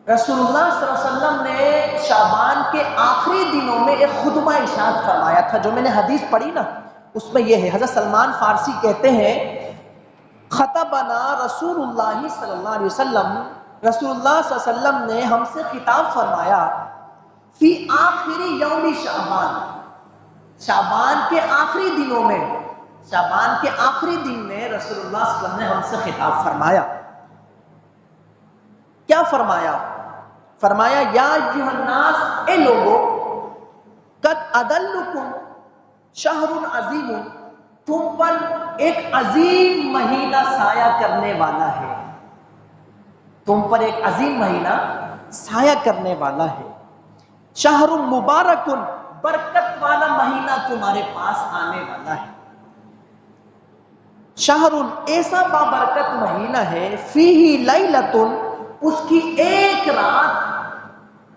رسول اللہ صلی اللہ علیہ وسلم نے شعبان کے آخری دنوں میں ایک خطبہ ارشاد فرمایا تھا، جو میں نے حدیث پڑھی نا اس میں یہ ہے، حضرت سلمان فارسی کہتے ہیں خطبنا رسول اللہ صلی اللہ علیہ وسلم، رسول اللہ صلی اللہ علیہ وسلم نے ہم سے خطاب فرمایا فی آخری یوم شعبان، شعبان کے آخری دنوں میں، شعبان کے آخری دن میں رسول اللہ صلی اللہ علیہ وسلم نے ہم سے خطاب فرمایا۔ کیا فرمایا؟ فرمایا یا ایھا الناس، اے لوگو، قد اضلکم شہر عظیم، تم پر ایک عظیم مہینہ سایہ کرنے والا ہے، تم پر ایک عظیم مہینہ سایہ کرنے والا ہے، شہر مبارک، برکت والا مہینہ تمہارے پاس آنے والا ہے، شہر ایسا بابرکت مہینہ ہے، فیہ لیلۃ، اس کی ایک رات،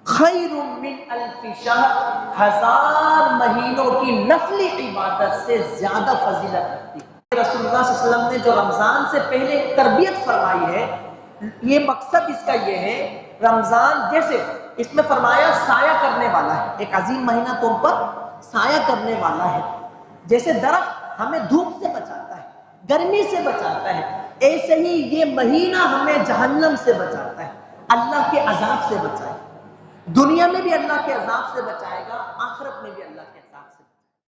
خیر من الف شہر، 1000 مہینوں کی نفلی عبادت سے زیادہ فضیلت رکھتی ہے۔ رسول اللہ صلی اللہ علیہ وسلم نے جو رمضان سے پہلے تربیت فرمائی ہے، یہ مقصد اس کا یہ ہے، رمضان جیسے اس میں فرمایا سایہ کرنے والا ہے، ایک عظیم مہینہ تم پر سایہ کرنے والا ہے، جیسے درخت ہمیں دھوپ سے بچاتا ہے، گرمی سے بچاتا ہے، ایسے ہی یہ مہینہ ہمیں جہنم سے بچاتا ہے، اللہ کے عذاب سے بچائے، دنیا میں بھی اللہ کے عذاب سے بچائے گا، آخرت میں بھی اللہ